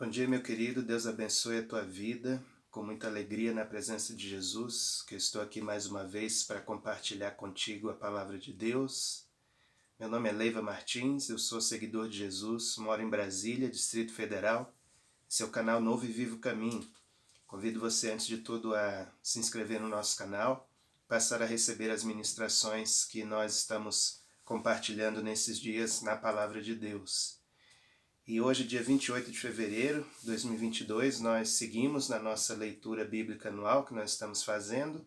Bom dia, meu querido. Deus abençoe a tua vida. Com muita alegria na presença de Jesus, que eu estou aqui mais uma vez para compartilhar contigo a palavra de Deus. Meu nome é Leiva Martins, eu sou seguidor de Jesus, moro em Brasília, Distrito Federal. Seu canal Novo e Vivo Caminho. Convido você, antes de tudo, a se inscrever no nosso canal, passar a receber as ministrações que nós estamos compartilhando nesses dias na palavra de Deus. E hoje, dia 28 de fevereiro de 2022, nós seguimos na nossa leitura bíblica anual que nós estamos fazendo.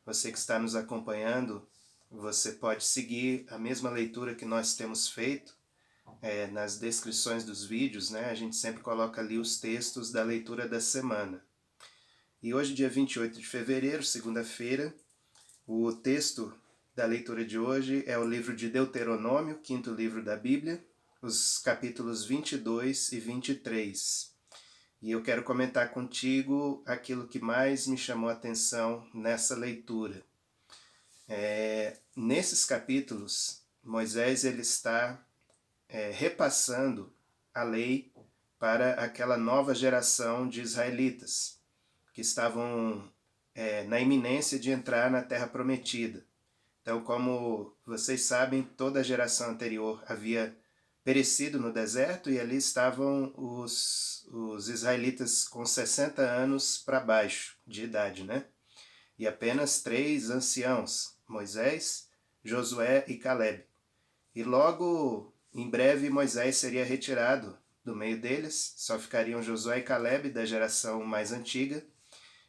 Você que está nos acompanhando, você pode seguir a mesma leitura que nós temos feito nas descrições dos vídeos, né? A gente sempre coloca ali os textos da leitura da semana. E hoje, dia 28 de fevereiro, segunda-feira, o texto da leitura de hoje é o livro de Deuteronômio, quinto livro da Bíblia, os capítulos 22 e 23. E eu quero comentar contigo aquilo que mais me chamou a atenção nessa leitura. Nesses capítulos, Moisés ele está repassando a lei para aquela nova geração de israelitas que estavam na iminência de entrar na Terra Prometida. Então, como vocês sabem, toda a geração anterior havia perecido no deserto e ali estavam os israelitas com 60 anos para baixo de idade, né? E apenas 3 anciãos, Moisés, Josué e Caleb. E logo, em breve, Moisés seria retirado do meio deles, só ficariam Josué e Caleb da geração mais antiga,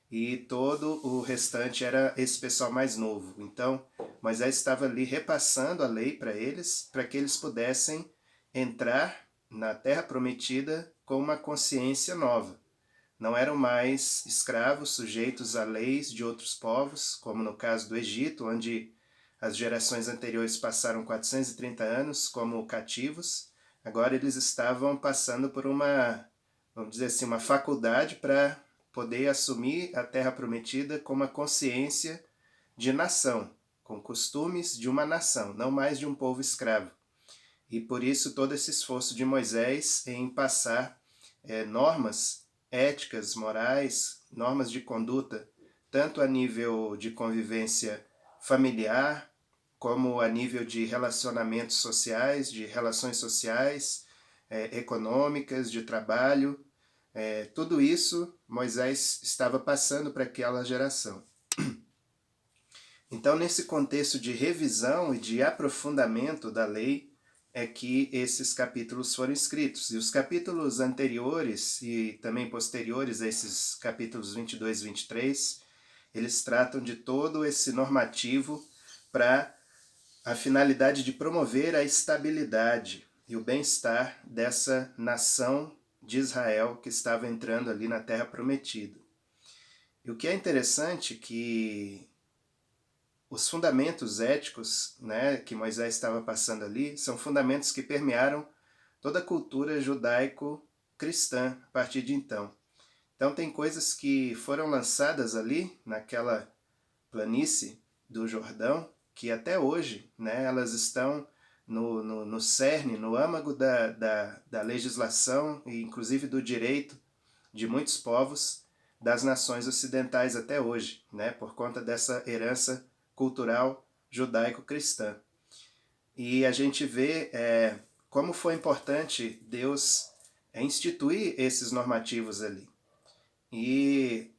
e todo o restante era esse pessoal mais novo. Então, Moisés estava ali repassando a lei para eles, para que eles pudessem entrar na Terra Prometida com uma consciência nova. Não eram mais escravos sujeitos a leis de outros povos, como no caso do Egito, onde as gerações anteriores passaram 430 anos como cativos. Agora eles estavam passando por uma, vamos dizer assim, uma faculdade para poder assumir a Terra Prometida com uma consciência de nação, com costumes de uma nação, não mais de um povo escravo. E por isso todo esse esforço de Moisés em passar normas éticas, morais, normas de conduta, tanto a nível de convivência familiar, como a nível de relacionamentos sociais, de relações sociais, econômicas, de trabalho. Tudo isso Moisés estava passando para aquela geração. Então, nesse contexto de revisão e de aprofundamento da lei, é que esses capítulos foram escritos. E os capítulos anteriores e também posteriores a esses capítulos 22 e 23, eles tratam de todo esse normativo para a finalidade de promover a estabilidade e o bem-estar dessa nação de Israel que estava entrando ali na Terra Prometida. E o que é interessante é que os fundamentos éticos, né, que Moisés estava passando ali são fundamentos que permearam toda a cultura judaico-cristã a partir de então. Então tem coisas que foram lançadas ali naquela planície do Jordão que até hoje, né, elas estão no cerne, no âmago da legislação e inclusive do direito de muitos povos das nações ocidentais até hoje, né, por conta dessa herança cultural judaico-cristã. E a gente vê como foi importante Deus instituir esses normativos ali. E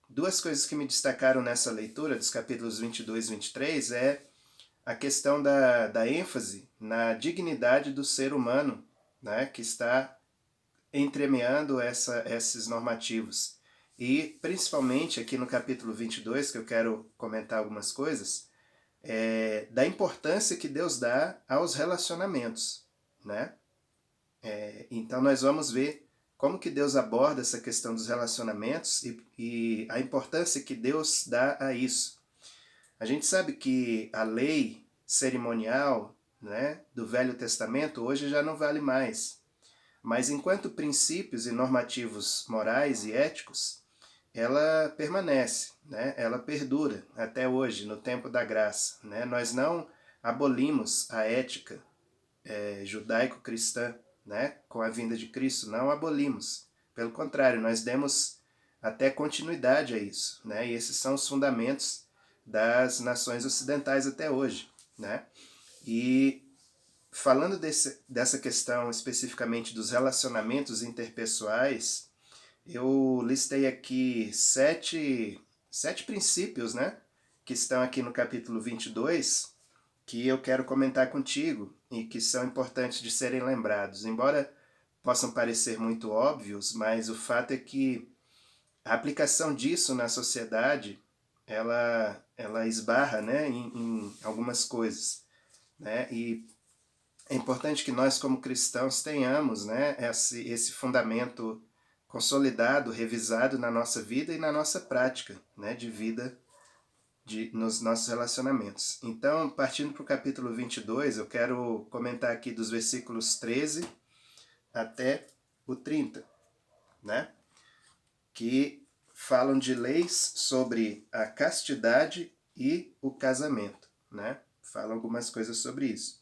duas coisas que me destacaram nessa leitura dos capítulos 22 e 23 é a questão da ênfase na dignidade do ser humano, né, que está entremeando esses normativos. E principalmente aqui no capítulo 22, que eu quero comentar algumas coisas, da importância que Deus dá aos relacionamentos, né? Então nós vamos ver como que Deus aborda essa questão dos relacionamentos e a importância que Deus dá a isso. A gente sabe que a lei cerimonial, né, do Velho Testamento hoje já não vale mais. Mas enquanto princípios e normativos morais e éticos, ela permanece, né? Ela perdura até hoje, no tempo da graça. Né? Nós não abolimos a ética judaico-cristã, né? Com a vinda de Cristo, não abolimos. Pelo contrário, nós demos até continuidade a isso, né? E esses são os fundamentos das nações ocidentais até hoje, né? E falando dessa questão especificamente dos relacionamentos interpessoais, eu listei aqui sete princípios, né? Que estão aqui no capítulo 22, que eu quero comentar contigo e que são importantes de serem lembrados. Embora possam parecer muito óbvios, mas o fato é que a aplicação disso na sociedade, ela esbarra, né, em algumas coisas, né? E é importante que nós, como cristãos, tenhamos, né, esse fundamento consolidado, revisado na nossa vida e na nossa prática, né, de vida nos nossos relacionamentos. Então, partindo para o capítulo 22, eu quero comentar aqui dos versículos 13 até o 30, né, que falam de leis sobre a castidade e o casamento, né? Falam algumas coisas sobre isso.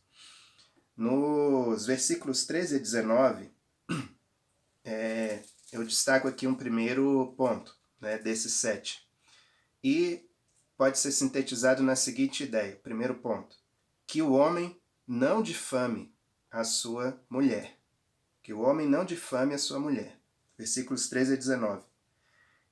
Nos versículos 13 a 19, eu destaco aqui um primeiro ponto, né, desses 7. E pode ser sintetizado na seguinte ideia, primeiro ponto, que o homem não difame a sua mulher. Que o homem não difame a sua mulher. Versículos 13 a 19.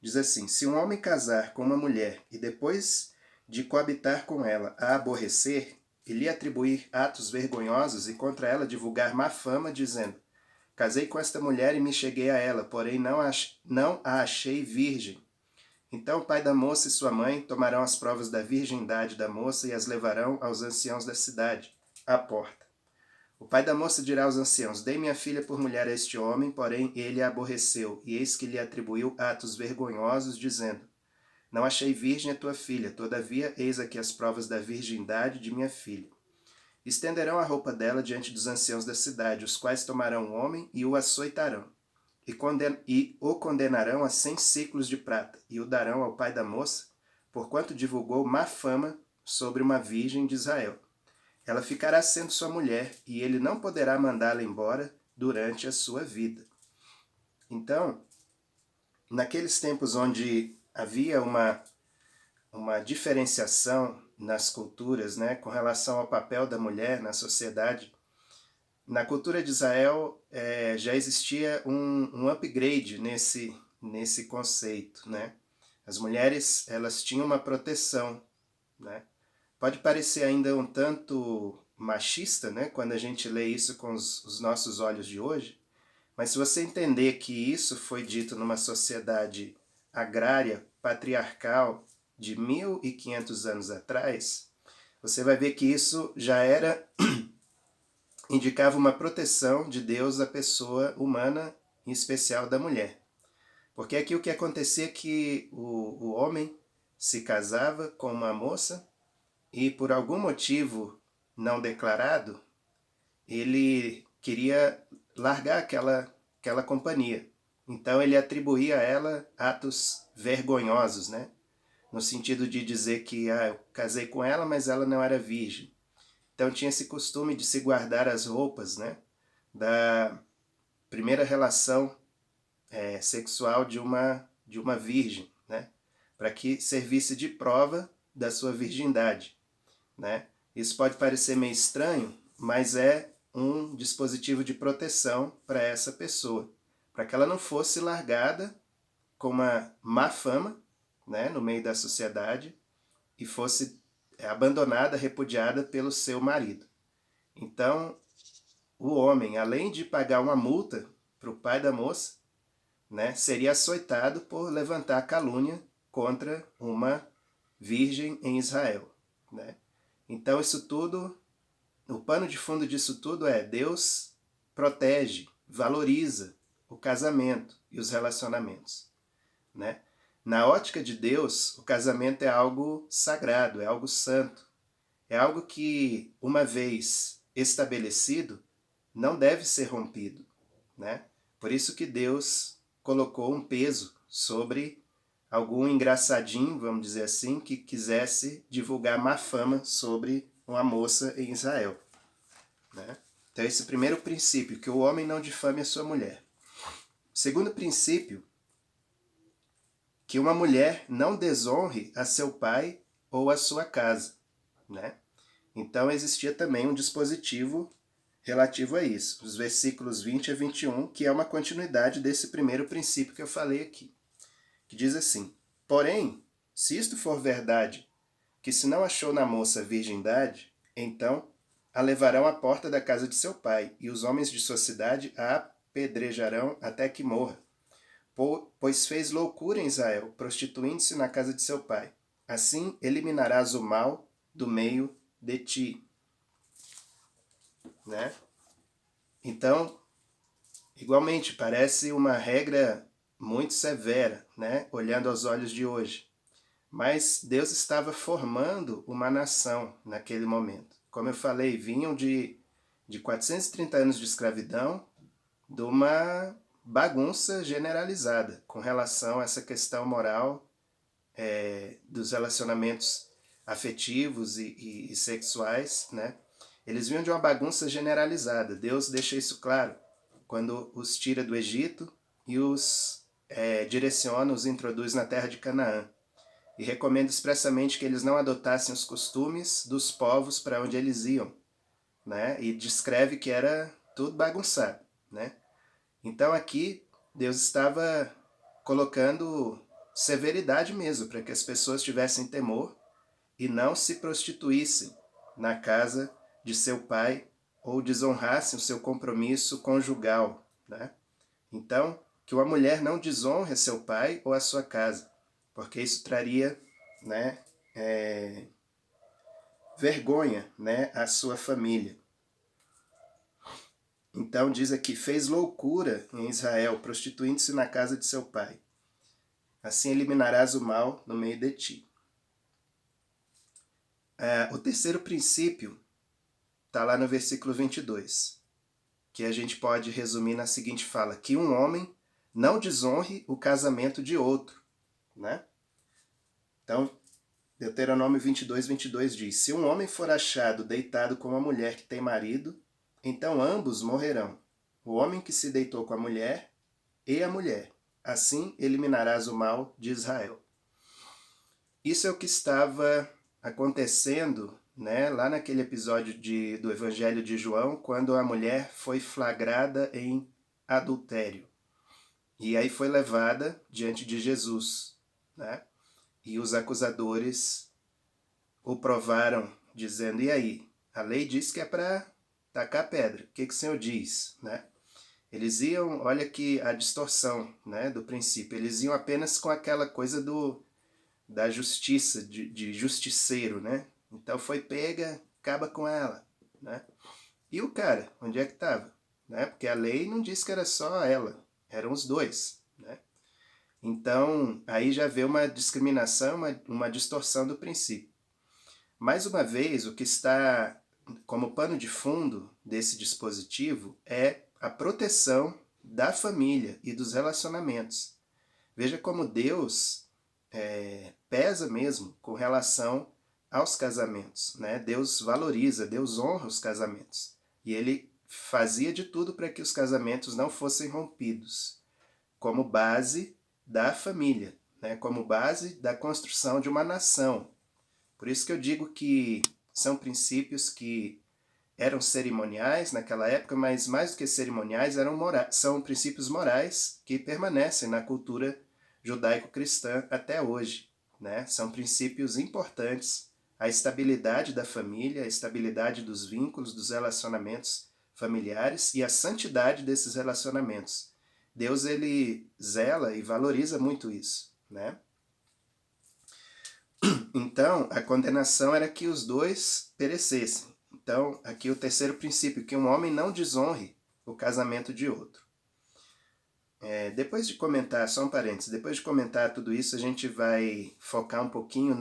Diz assim, se um homem casar com uma mulher e depois de coabitar com ela a aborrecer, e lhe atribuir atos vergonhosos e contra ela divulgar má fama, dizendo, casei com esta mulher e me cheguei a ela, porém não a achei virgem. Então o pai da moça e sua mãe tomarão as provas da virgindade da moça e as levarão aos anciãos da cidade, à porta. O pai da moça dirá aos anciãos, dei minha filha por mulher a este homem, porém ele a aborreceu, e eis que lhe atribuiu atos vergonhosos, dizendo, não achei virgem a tua filha, todavia eis aqui as provas da virgindade de minha filha. Estenderão a roupa dela diante dos anciãos da cidade, os quais tomarão o homem e o açoitarão, e o condenarão a 100 siclos de prata, e o darão ao pai da moça, porquanto divulgou má fama sobre uma virgem de Israel. Ela ficará sendo sua mulher, e ele não poderá mandá-la embora durante a sua vida. Então, naqueles tempos onde havia uma diferenciação nas culturas, né, com relação ao papel da mulher na sociedade, na cultura de Israel já existia um upgrade nesse conceito, né? As mulheres, elas tinham uma proteção, né? Pode parecer ainda um tanto machista, né, quando a gente lê isso com os nossos olhos de hoje, mas se você entender que isso foi dito numa sociedade agrária, patriarcal, de 1500 anos atrás, você vai ver que isso já indicava uma proteção de Deus à pessoa humana, em especial da mulher. Porque aqui o que acontecia é que o homem se casava com uma moça e por algum motivo não declarado, ele queria largar aquela companhia. Então ele atribuía a ela atos vergonhosos, né? No sentido de dizer que eu casei com ela, mas ela não era virgem. Então tinha esse costume de se guardar as roupas, né, da primeira relação sexual de uma virgem, né, para que servisse de prova da sua virgindade, né. Isso pode parecer meio estranho, mas é um dispositivo de proteção para essa pessoa, para que ela não fosse largada com uma má fama, né, no meio da sociedade e fosse abandonada, repudiada pelo seu marido. Então, o homem, além de pagar uma multa para o pai da moça, né, seria açoitado por levantar calúnia contra uma virgem em Israel, né? Então, isso tudo, o pano de fundo disso tudo é Deus protege, valoriza o casamento e os relacionamentos, né? Na ótica de Deus, o casamento é algo sagrado, é algo santo, é algo que, uma vez estabelecido, não deve ser rompido, né? Por isso que Deus colocou um peso sobre algum engraçadinho, vamos dizer assim, que quisesse divulgar má fama sobre uma moça em Israel, né? Então esse primeiro princípio, que o homem não difame a sua mulher. Segundo princípio, que uma mulher não desonre a seu pai ou a sua casa, né? Então existia também um dispositivo relativo a isso, os versículos 20 a 21, que é uma continuidade desse primeiro princípio que eu falei aqui, que diz assim: porém, se isto for verdade, que se não achou na moça virgindade, então a levarão à porta da casa de seu pai, e os homens de sua cidade a apedrejarão até que morra. Pois fez loucura em Israel, prostituindo-se na casa de seu pai. Assim eliminarás o mal do meio de ti. Né? Então, igualmente, parece uma regra muito severa, né? Olhando aos olhos de hoje. Mas Deus estava formando uma nação naquele momento. Como eu falei, vinham de 430 anos de escravidão, de uma bagunça generalizada com relação a essa questão moral dos relacionamentos afetivos e sexuais, né? Eles vinham de uma bagunça generalizada. Deus deixa isso claro quando os tira do Egito e os direciona, os introduz na terra de Canaã. E recomenda expressamente que eles não adotassem os costumes dos povos para onde eles iam, né? E descreve que era tudo bagunçado, né? Então aqui Deus estava colocando severidade mesmo para que as pessoas tivessem temor e não se prostituíssem na casa de seu pai ou desonrassem o seu compromisso conjugal, né? Então, que uma mulher não desonre seu pai ou a sua casa, porque isso traria, né, vergonha, né, à sua família. Então diz aqui, fez loucura em Israel, prostituindo-se na casa de seu pai. Assim eliminarás o mal no meio de ti. O terceiro princípio está lá no versículo 22, que a gente pode resumir na seguinte fala, que um homem não desonre o casamento de outro, né? Então, Deuteronômio 22, 22 diz, se um homem for achado deitado com uma mulher que tem marido, então ambos morrerão, o homem que se deitou com a mulher e a mulher. Assim eliminarás o mal de Israel. Isso é o que estava acontecendo, né, lá naquele episódio do Evangelho de João, quando a mulher foi flagrada em adultério. E aí foi levada diante de Jesus, né? E os acusadores o provaram, dizendo, e aí? A lei diz que é para tacar pedra. O que o Senhor diz, né? Eles iam, olha que a distorção, né, do princípio, eles iam apenas com aquela coisa da justiça, de justiceiro, né? Então foi pega, acaba com ela, né? E o cara, onde é que estava? Né? Porque a lei não disse que era só ela, eram os dois, né? Então, aí já vê uma discriminação, uma distorção do princípio. Mais uma vez, o que está como pano de fundo desse dispositivo é a proteção da família e dos relacionamentos. Veja como Deus pesa mesmo com relação aos casamentos, né? Deus valoriza, Deus honra os casamentos. E ele fazia de tudo para que os casamentos não fossem rompidos, como base da família, né? Como base da construção de uma nação. Por isso que eu digo que são princípios que eram cerimoniais naquela época, mas mais do que cerimoniais, são princípios morais que permanecem na cultura judaico-cristã até hoje, né? São princípios importantes, a estabilidade da família, a estabilidade dos vínculos, dos relacionamentos familiares e a santidade desses relacionamentos. Deus, ele zela e valoriza muito isso, né? Então, a condenação era que os dois perecessem. Então, aqui o terceiro princípio, que um homem não desonre o casamento de outro. Depois de comentar, só um parênteses, depois de comentar tudo isso, a gente vai focar um pouquinho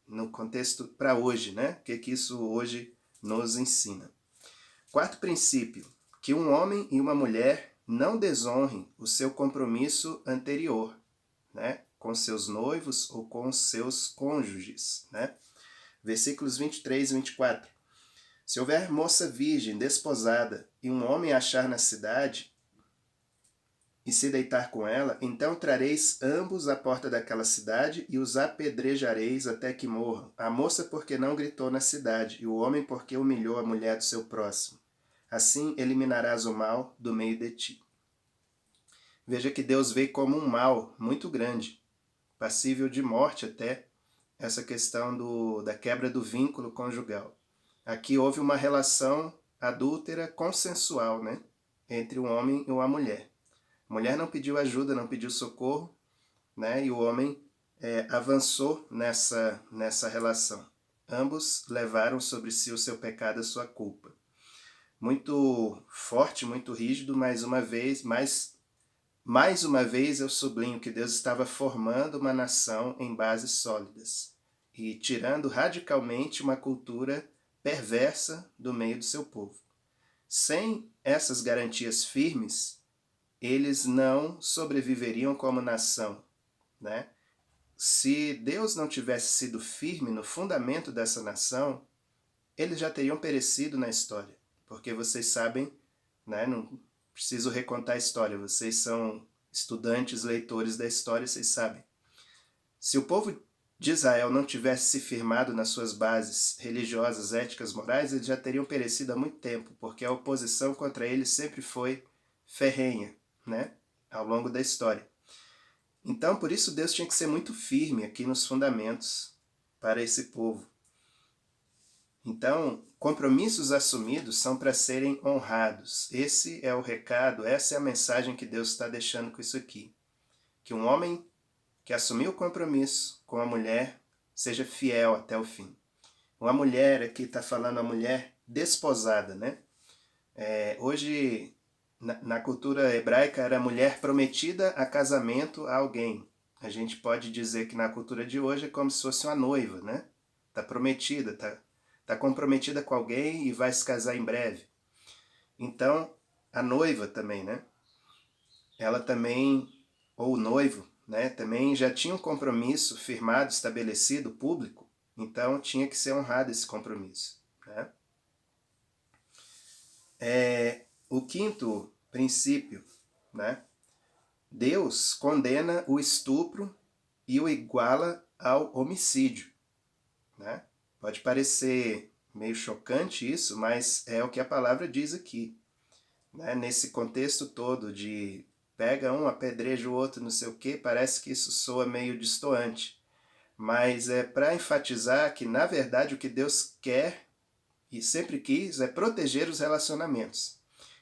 no contexto para hoje, né? O que isso hoje nos ensina. Quarto princípio, que um homem e uma mulher não desonrem o seu compromisso anterior, né? Com seus noivos ou com seus cônjuges, né? Versículos 23 e 24. Se houver moça virgem desposada e um homem achar na cidade e se deitar com ela, então trareis ambos à porta daquela cidade e os apedrejareis até que morram. A moça porque não gritou na cidade, e o homem porque humilhou a mulher do seu próximo. Assim eliminarás o mal do meio de ti. Veja que Deus vê como um mal muito grande, passível de morte até, essa questão da quebra do vínculo conjugal. Aqui houve uma relação adúltera consensual, né, entre um homem e uma mulher. A mulher não pediu ajuda, não pediu socorro, né, e o homem avançou nessa relação. Ambos levaram sobre si o seu pecado, a sua culpa. Muito forte, muito rígido, mais uma vez eu sublinho que Deus estava formando uma nação em bases sólidas e tirando radicalmente uma cultura perversa do meio do seu povo. Sem essas garantias firmes, eles não sobreviveriam como nação, né? Se Deus não tivesse sido firme no fundamento dessa nação, eles já teriam perecido na história, porque vocês sabem, né? Não preciso recontar a história, vocês são estudantes, leitores da história, vocês sabem. Se o povo de Israel não tivesse se firmado nas suas bases religiosas, éticas, morais, eles já teriam perecido há muito tempo, porque a oposição contra eles sempre foi ferrenha, né? Ao longo da história. Então, por isso Deus tinha que ser muito firme aqui nos fundamentos para esse povo. Então, compromissos assumidos são para serem honrados. Esse é o recado, essa é a mensagem que Deus está deixando com isso aqui. Que um homem que assumiu o compromisso com a mulher seja fiel até o fim. Uma mulher, aqui está falando a mulher desposada, né? Hoje, na cultura hebraica, era mulher prometida a casamento a alguém. A gente pode dizer que na cultura de hoje é como se fosse uma noiva, né? Está prometida, está comprometida com alguém e vai se casar em breve. Então, a noiva também, né? Ela também, ou o noivo, né? Também já tinha um compromisso firmado, estabelecido, público. Então, tinha que ser honrado esse compromisso, né? O quinto princípio, né? Deus condena o estupro e o iguala ao homicídio, né? Pode parecer meio chocante isso, mas é o que a palavra diz aqui, né? Nesse contexto todo de pega um, apedreja o outro, não sei o quê, parece que isso soa meio destoante. Mas é para enfatizar que, na verdade, o que Deus quer e sempre quis é proteger os relacionamentos.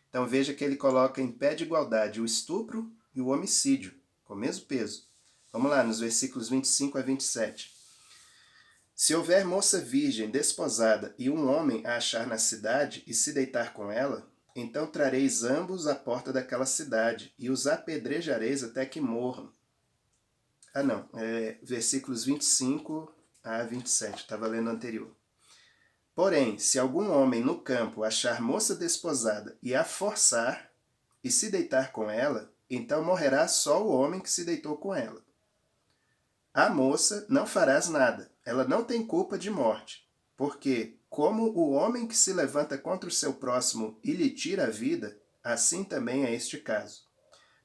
Então veja que ele coloca em pé de igualdade o estupro e o homicídio, com o mesmo peso. Vamos lá, nos versículos 25 a 27. Se houver moça virgem desposada e um homem a achar na cidade e se deitar com ela, então trareis ambos à porta daquela cidade e os apedrejareis até que morram. Versículos 25 a 27, estava lendo anterior. Porém, se algum homem no campo achar moça desposada e a forçar e se deitar com ela, então morrerá só o homem que se deitou com ela. A moça não farás nada, ela não tem culpa de morte, porque, como o homem que se levanta contra o seu próximo e lhe tira a vida, assim também é este caso.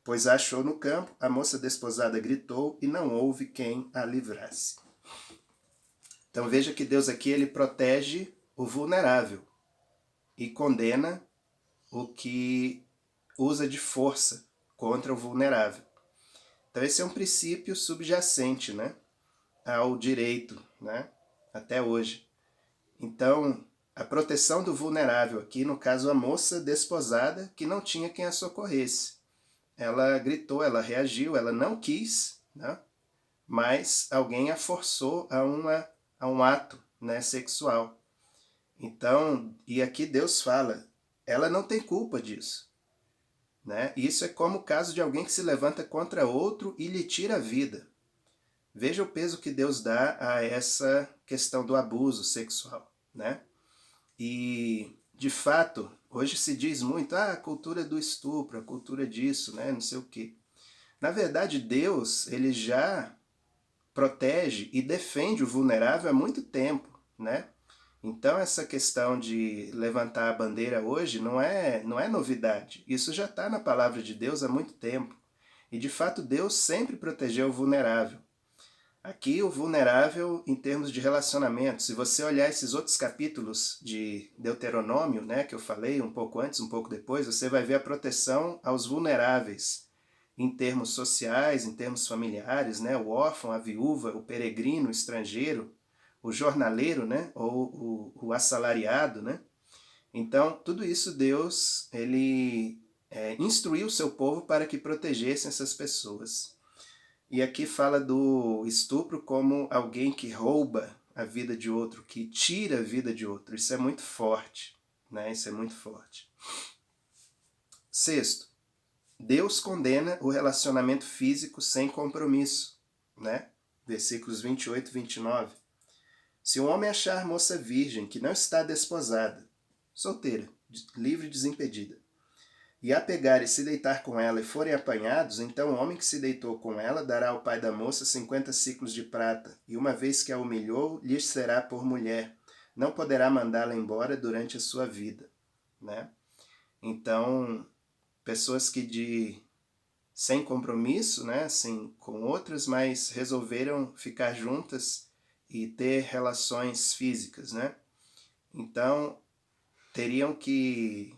Pois a achou no campo, a moça desposada gritou e não houve quem a livrasse. Então veja que Deus aqui ele protege o vulnerável e condena o que usa de força contra o vulnerável. Então esse é um princípio subjacente, né, ao direito, né, até hoje. Então a proteção do vulnerável aqui, no caso a moça desposada que não tinha quem a socorresse. Ela gritou, ela reagiu, ela não quis, né, mas alguém a forçou a um ato, né, sexual. Então, e aqui Deus fala, ela não tem culpa disso, né? Isso é como o caso de alguém que se levanta contra outro e lhe tira a vida. Veja o peso que Deus dá a essa questão do abuso sexual, né? E, de fato, hoje se diz muito, a cultura do estupro, a cultura disso, né? Não sei o quê. Na verdade, Deus, ele já protege e defende o vulnerável há muito tempo, né? Então essa questão de levantar a bandeira hoje não é novidade. Isso já está na palavra de Deus há muito tempo. E de fato Deus sempre protegeu o vulnerável. Aqui o vulnerável em termos de relacionamento. Se você olhar esses outros capítulos de Deuteronômio, né, que eu falei um pouco antes, um pouco depois, você vai ver a proteção aos vulneráveis em termos sociais, em termos familiares, né, o órfão, a viúva, o peregrino, o estrangeiro, o jornaleiro, né, ou o assalariado, né. Então, tudo isso Deus, ele instruiu o seu povo para que protegessem essas pessoas. E aqui fala do estupro como alguém que rouba a vida de outro, que tira a vida de outro. Isso é muito forte, né? Isso é muito forte. Sexto, Deus condena o relacionamento físico sem compromisso, né? Versículos 28 e 29. Se um homem achar moça virgem que não está desposada, solteira, livre e desimpedida, e a pegar e se deitar com ela e forem apanhados, então o homem que se deitou com ela dará ao pai da moça 50 siclos de prata, e uma vez que a humilhou, lhe será por mulher. Não poderá mandá-la embora durante a sua vida. Né? Então, pessoas que sem compromisso, né, assim, com outras, mas resolveram ficar juntas e ter relações físicas, né? Então, teriam que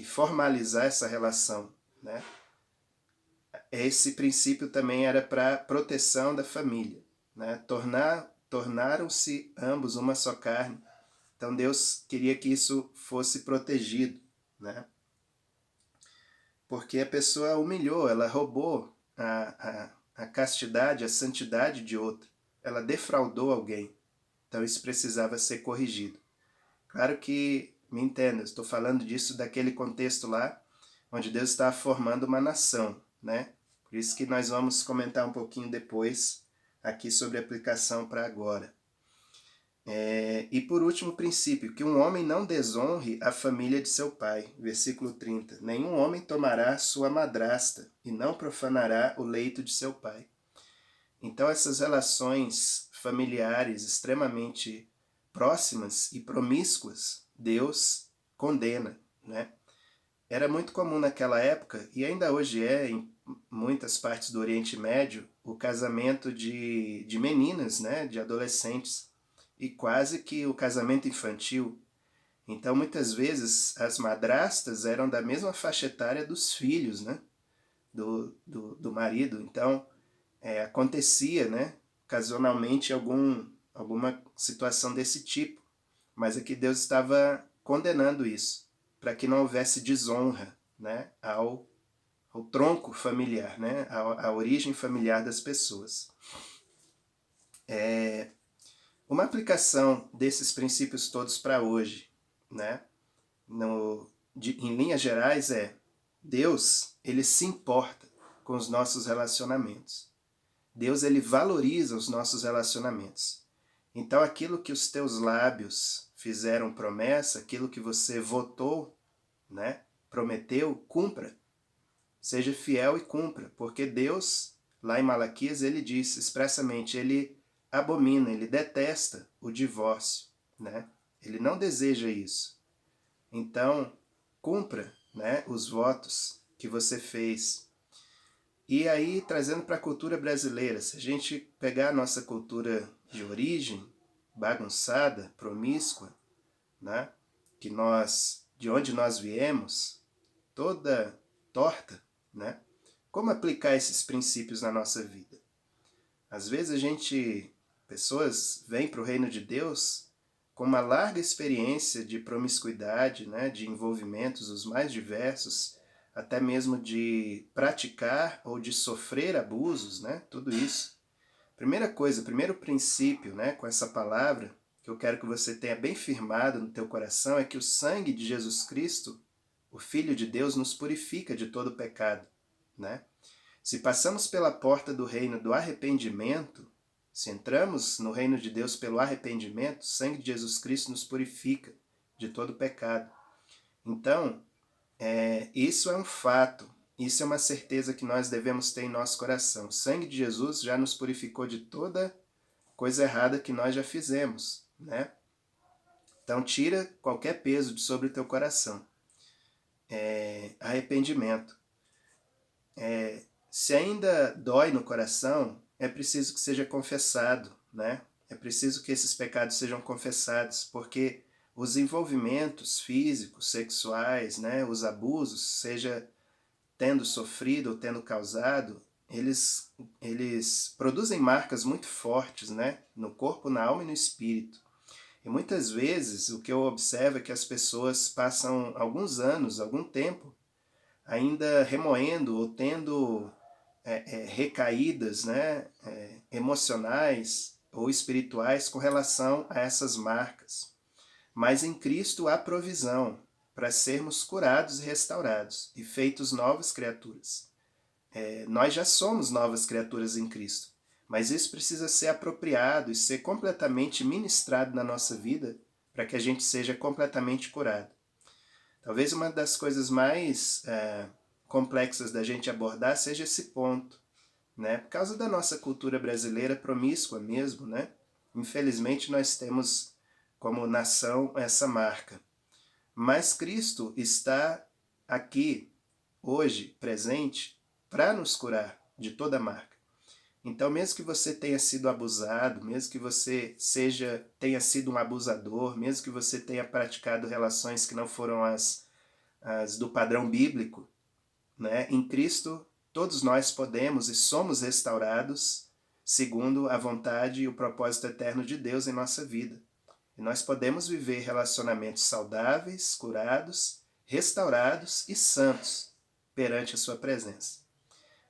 formalizar essa relação, né? Esse princípio também era para proteção da família, né? Tornaram-se ambos uma só carne. Então Deus queria que isso fosse protegido, né? Porque a pessoa humilhou, ela roubou a castidade, a santidade de outra. Ela defraudou alguém. Então isso precisava ser corrigido. Claro que, me entenda, estou falando disso daquele contexto lá, onde Deus está formando uma nação, né? Por isso que nós vamos comentar um pouquinho depois aqui sobre a aplicação para agora. E por último, o princípio, que um homem não desonre a família de seu pai. Versículo 30. Nenhum homem tomará sua madrasta e não profanará o leito de seu pai. Então essas relações familiares extremamente próximas e promíscuas, Deus condena, né? Era muito comum naquela época, e ainda hoje é em muitas partes do Oriente Médio, o casamento de meninas, né, de adolescentes, e quase que o casamento infantil. Então, muitas vezes, as madrastas eram da mesma faixa etária dos filhos, né, do marido. Então, acontecia, né, ocasionalmente alguma situação desse tipo, mas aqui Deus estava condenando isso, para que não houvesse desonra, né, ao tronco familiar, né, à origem familiar das pessoas. Uma aplicação desses princípios todos para hoje, né, em linhas gerais, Deus, ele se importa com os nossos relacionamentos. Deus, ele valoriza os nossos relacionamentos. Então, aquilo que os teus lábios fizeram promessa, aquilo que você votou, né, prometeu, cumpra. Seja fiel e cumpra, porque Deus, lá em Malaquias, ele diz expressamente, ele abomina, ele detesta o divórcio, né? Ele não deseja isso. Então, cumpra, né, os votos que você fez. E aí, trazendo para a cultura brasileira, se a gente pegar a nossa cultura de origem, bagunçada, promíscua, né, de onde nós viemos, toda torta, né, como aplicar esses princípios na nossa vida? Às vezes pessoas vêm para o reino de Deus com uma larga experiência de promiscuidade, né, de envolvimentos os mais diversos, até mesmo de praticar ou de sofrer abusos, né, tudo isso. Primeira coisa, primeiro princípio, né, com essa palavra, que eu quero que você tenha bem firmado no teu coração, é que o sangue de Jesus Cristo, o Filho de Deus, nos purifica de todo pecado, né? Se passamos pela porta do reino do arrependimento, se entramos no reino de Deus pelo arrependimento, o sangue de Jesus Cristo nos purifica de todo pecado. Então, isso é um fato, isso é uma certeza que nós devemos ter em nosso coração. O sangue de Jesus já nos purificou de toda coisa errada que nós já fizemos, né? Então, tira qualquer peso de sobre o teu coração. Arrependimento. Se ainda dói no coração, é preciso que seja confessado, né? É preciso que esses pecados sejam confessados, porque os envolvimentos físicos, sexuais, né, os abusos, seja tendo sofrido ou tendo causado, eles produzem marcas muito fortes, né, no corpo, na alma e no espírito. E muitas vezes o que eu observo é que as pessoas passam alguns anos, algum tempo, ainda remoendo ou tendo recaídas, né, emocionais ou espirituais com relação a essas marcas. Mas em Cristo há provisão para sermos curados e restaurados e feitos novas criaturas. Nós já somos novas criaturas em Cristo, mas isso precisa ser apropriado e ser completamente ministrado na nossa vida para que a gente seja completamente curado. Talvez uma das coisas mais complexas da gente abordar seja esse ponto, né? Por causa da nossa cultura brasileira promíscua mesmo, né? Infelizmente nós temos como nação essa marca. Mas Cristo está aqui, hoje, presente, para nos curar de toda marca. Então, mesmo que você tenha sido abusado, mesmo que você tenha sido um abusador, mesmo que você tenha praticado relações que não foram as do padrão bíblico, né? Em Cristo, todos nós podemos e somos restaurados segundo a vontade e o propósito eterno de Deus em nossa vida. E nós podemos viver relacionamentos saudáveis, curados, restaurados e santos perante a sua presença.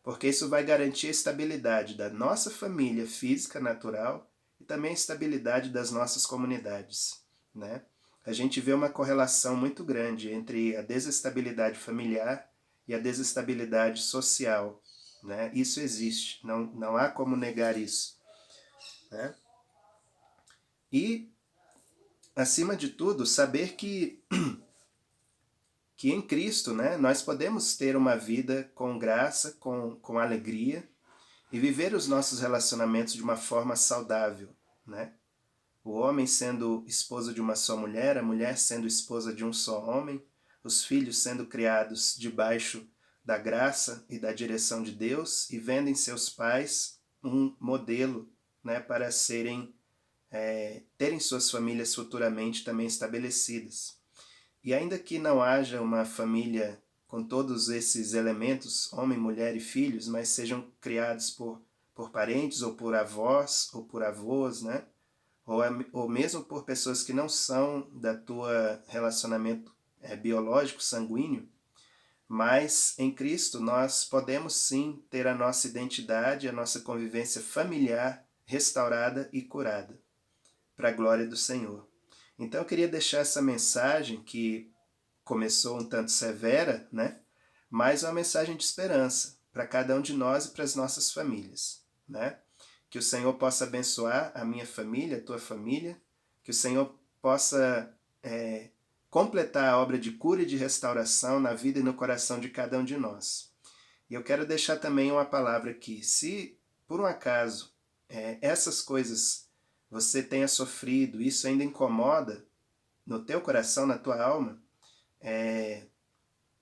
Porque isso vai garantir a estabilidade da nossa família física natural e também a estabilidade das nossas comunidades, né? A gente vê uma correlação muito grande entre a desestabilidade familiar e a desestabilidade social, né? Isso existe, não há como negar isso, né? E, acima de tudo, saber que em Cristo, né, nós podemos ter uma vida com graça, com alegria e viver os nossos relacionamentos de uma forma saudável, né? O homem sendo esposa de uma só mulher, a mulher sendo esposa de um só homem, os filhos sendo criados debaixo da graça e da direção de Deus e vendo em seus pais um modelo, né, para terem suas famílias futuramente também estabelecidas. E ainda que não haja uma família com todos esses elementos, homem, mulher e filhos, mas sejam criados por parentes ou por avós ou por avós, né? Ou mesmo por pessoas que não são da tua relacionamento biológico, sanguíneo, mas em Cristo nós podemos sim ter a nossa identidade, a nossa convivência familiar restaurada e curada, para a glória do Senhor. Então eu queria deixar essa mensagem que começou um tanto severa, né? Mas é uma mensagem de esperança para cada um de nós e para as nossas famílias, né? Que o Senhor possa abençoar a minha família, a tua família, que o Senhor possa completar a obra de cura e de restauração na vida e no coração de cada um de nós. E eu quero deixar também uma palavra aqui. Se, por um acaso, essas coisas você tenha sofrido, isso ainda incomoda no teu coração, na tua alma,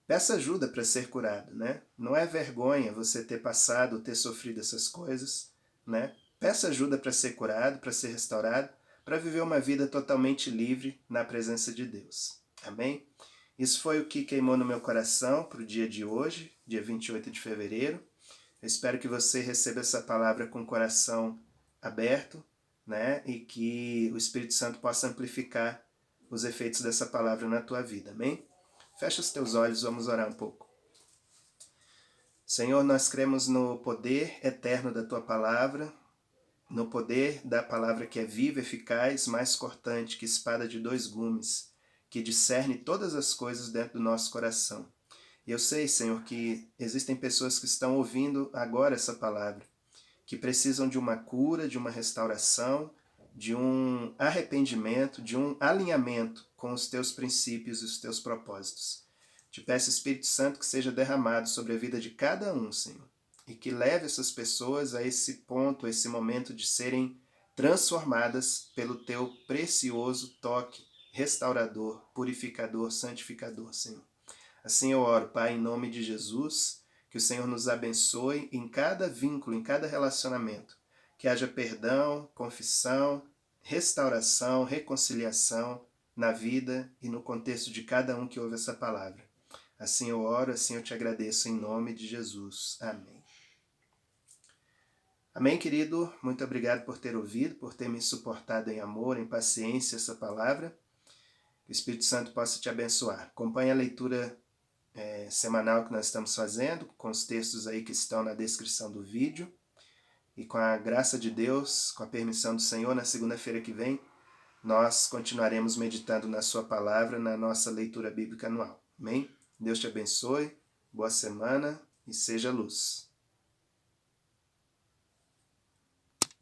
peça ajuda para ser curado, né? Não é vergonha você ter passado, ter sofrido essas coisas, né? Peça ajuda para ser curado, para ser restaurado, para viver uma vida totalmente livre na presença de Deus. Amém? Isso foi o que queimou no meu coração para o dia de hoje, dia 28 de fevereiro. Eu espero que você receba essa palavra com o coração aberto, né? E que o Espírito Santo possa amplificar os efeitos dessa palavra na tua vida. Amém? Fecha os teus olhos, vamos orar um pouco. Senhor, nós cremos no poder eterno da tua palavra, no poder da palavra que é viva, eficaz, mais cortante que espada de dois gumes, que discerne todas as coisas dentro do nosso coração. E eu sei, Senhor, que existem pessoas que estão ouvindo agora essa palavra, que precisam de uma cura, de uma restauração, de um arrependimento, de um alinhamento com os teus princípios e os teus propósitos. Te peço, Espírito Santo, que seja derramado sobre a vida de cada um, Senhor, e que leve essas pessoas a esse ponto, a esse momento de serem transformadas pelo teu precioso toque restaurador, purificador, santificador, Senhor. Assim eu oro, Pai, em nome de Jesus, Que o Senhor nos abençoe em cada vínculo, em cada relacionamento. Que haja perdão, confissão, restauração, reconciliação na vida e no contexto de cada um que ouve essa palavra. Assim eu oro, assim eu te agradeço em nome de Jesus. Amém. Amém, querido? Muito obrigado por ter ouvido, por ter me suportado em amor, em paciência essa palavra. Que o Espírito Santo possa te abençoar. Acompanhe a leitura semanal que nós estamos fazendo, com os textos aí que estão na descrição do vídeo. E com a graça de Deus, com a permissão do Senhor, na segunda-feira que vem, nós continuaremos meditando na sua palavra, na nossa leitura bíblica anual. Amém? Deus te abençoe, boa semana e seja luz.